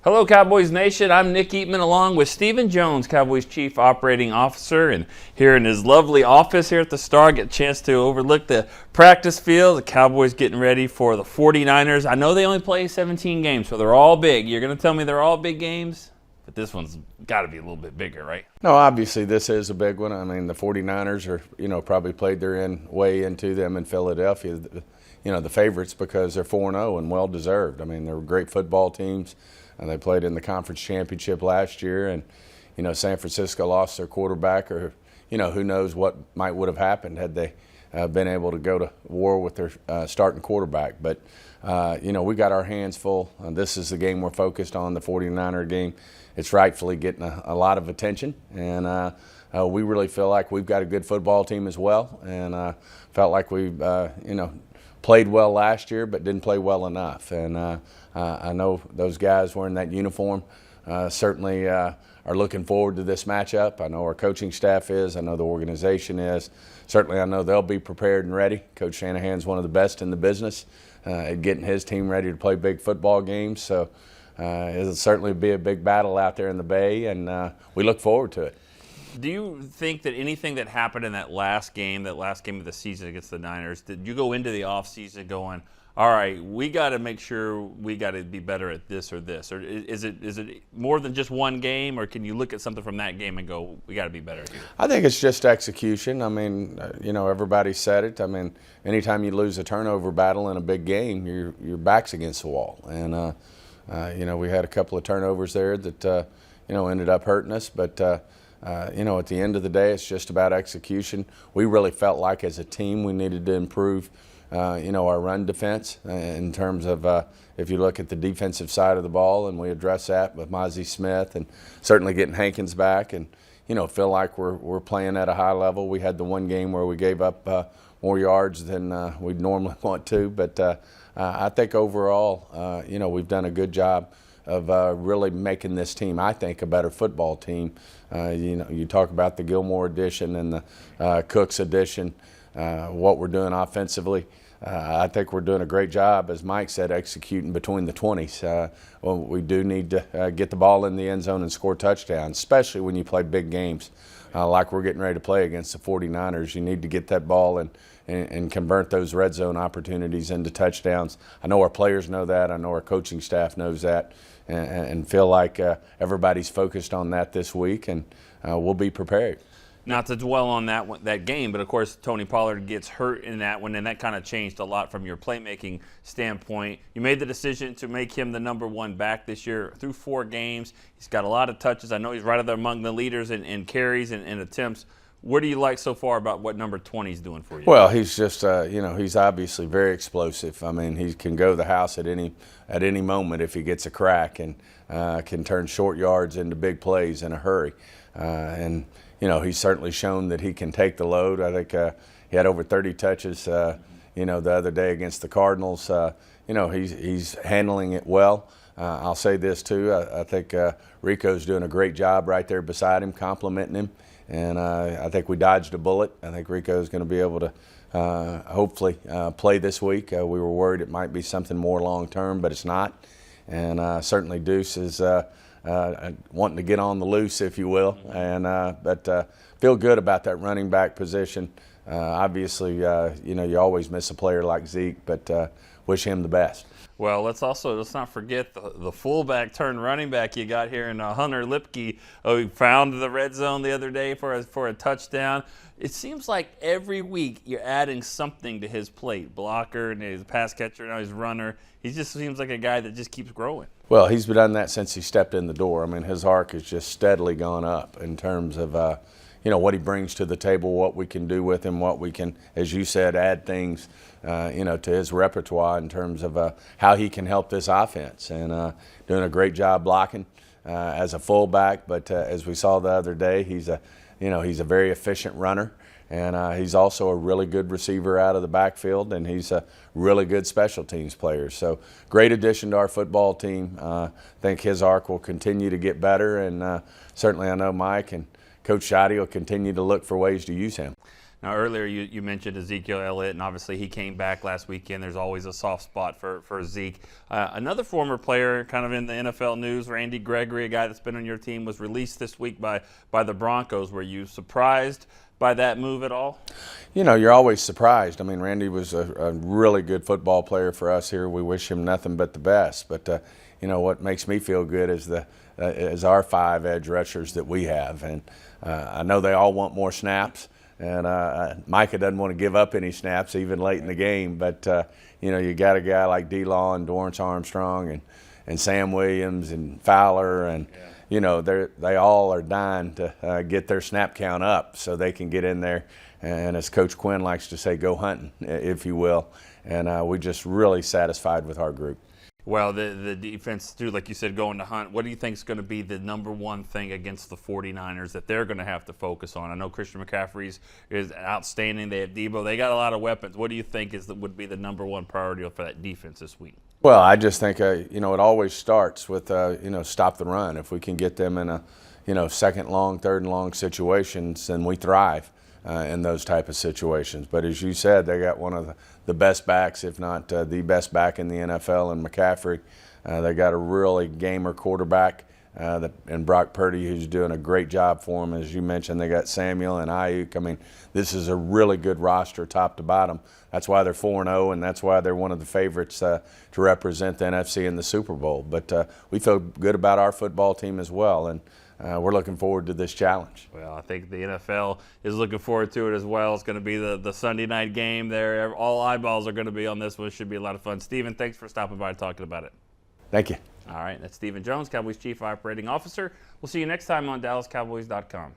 Hello, Cowboys Nation. I'm Nick Eatman along with Stephen Jones, Cowboys Chief Operating Officer, and here in his lovely office here at the Star, get a chance to overlook the practice field. The Cowboys getting ready for the 49ers. I know they only play 17 games, so they're all big. You're going to tell me they're all big games? But this one's got to be a little bit bigger, right? No, obviously this is a big one. I mean, the 49ers are, probably played their way into them in Philadelphia. The favorites because they're 4-0 and well-deserved. I mean, they're great football teams. And they played in the conference championship last year, and San Francisco lost their quarterback, or who knows what would have happened had they been able to go to war with their starting quarterback. But we got our hands full. This is the game we're focused on, the 49er game. It's rightfully getting a lot of attention, and we really feel like we've got a good football team as well, and felt like we played well last year, but didn't play well enough. And I know those guys wearing that uniform certainly are looking forward to this matchup. I know our coaching staff is. I know the organization is. Certainly I know they'll be prepared and ready. Coach Shanahan's one of the best in the business at getting his team ready to play big football games. So it'll certainly be a big battle out there in the Bay, and we look forward to it. Do you think that anything that happened in that last game of the season against the Niners, did you go into the offseason going, all right, we got to make sure we got to be better at this or this? Or is it more than just one game, or can you look at something from that game and go, we got to be better here? I think it's just execution. I mean, everybody said it. I mean, anytime you lose a turnover battle in a big game, your back's against the wall. And, we had a couple of turnovers there that, ended up hurting us. But, at the end of the day, it's just about execution. We really felt like as a team we needed to improve our run defense in terms of if you look at the defensive side of the ball, and we address that with Mozzie Smith and certainly getting Hankins back, and feel like we're playing at a high level. We had the one game where we gave up more yards than we'd normally want to, but I think overall we've done a good job of really making this team, I think, a better football team. You talk about the Gilmore edition and the Cooks edition, what we're doing offensively. I think we're doing a great job, as Mike said, executing between the 20s. We do need to get the ball in the end zone and score touchdowns, especially when you play big games like we're getting ready to play against the 49ers. You need to get that ball and convert those red zone opportunities into touchdowns. I know our players know that. I know our coaching staff knows that, and feel like everybody's focused on that this week, and we'll be prepared. Not to dwell on that game, but of course Tony Pollard gets hurt in that one, and that kind of changed a lot from your playmaking standpoint. You made the decision to make him the number one back this year through 4 games. He's got a lot of touches. I know he's right there among the leaders in carries and attempts. What do you like so far about what number 20 is doing for you? Well, he's just, he's obviously very explosive. I mean, he can go the house at any moment if he gets a crack, and can turn short yards into big plays in a hurry. He's certainly shown that he can take the load. I think he had over 30 touches, the other day against the Cardinals. He's handling it well. I'll say this, too. I think Rico's doing a great job right there beside him, complimenting him. And I think we dodged a bullet. I think Rico's going to be able to hopefully play this week. We were worried it might be something more long-term, but it's not. And certainly Deuce is wanting to get on the loose, if you will. And but feel good about that running back position. Obviously, you always miss a player like Zeke, but wish him the best. Well, let's not forget the fullback turned running back you got here in Hunter Lipke. He found the red zone the other day for a touchdown. It seems like every week you're adding something to his plate. Blocker, and he's a pass catcher, now he's runner. He just seems like a guy that just keeps growing. Well, he's done that since he stepped in the door. I mean, his arc has just steadily gone up in terms of what he brings to the table, what we can do with him, what we can, as you said, add things, to his repertoire in terms of how he can help this offense. And doing a great job blocking as a fullback. But as we saw the other day, he's a very efficient runner. And he's also a really good receiver out of the backfield, and he's a really good special teams player. So great addition to our football team. I think his arc will continue to get better, and certainly I know Mike and Coach Shoddy will continue to look for ways to use him. Now, earlier you mentioned Ezekiel Elliott, and obviously he came back last weekend. There's always a soft spot for Zeke. Another former player kind of in the NFL news, Randy Gregory, a guy that's been on your team, was released this week by the Broncos. Were you surprised by that move at all? You know, you're always surprised. I mean, Randy was a really good football player for us here. We wish him nothing but the best. But, you know, what makes me feel good is our 5 edge rushers that we have. And I know they all want more snaps. And Micah doesn't want to give up any snaps even late in the game. But, you know, you got a guy like D-Law and Dorrance Armstrong and Sam Williams and Fowler and – you know, they all are dying to get their snap count up so they can get in there. And as Coach Quinn likes to say, go hunting, if you will. And we're just really satisfied with our group. Well, the defense, too, like you said, going to hunt. What do you think is going to be the number one thing against the 49ers that they're going to have to focus on? I know Christian McCaffrey is outstanding. They have Debo. They got a lot of weapons. What do you think would be the number one priority for that defense this week? Well, I just think, you know, it always starts with, you know, stop the run. If we can get them in a, you know, second long, third and long situations, then we thrive in those type of situations. But as you said, they got one of the best backs, if not the best back in the NFL in McCaffrey. They got a really gamer quarterback and Brock Purdy, who's doing a great job for them. As you mentioned, they got Samuel and Ayuk. I mean, this is a really good roster top to bottom. That's why they're 4-0, and that's why they're one of the favorites to represent the NFC in the Super Bowl. But we feel good about our football team as well, and we're looking forward to this challenge. Well, I think the NFL is looking forward to it as well. It's going to be the Sunday night game there. All eyeballs are going to be on this one. It should be a lot of fun. Stephen, thanks for stopping by and talking about it. Thank you. All right, that's Stephen Jones, Cowboys Chief Operating Officer. We'll see you next time on DallasCowboys.com.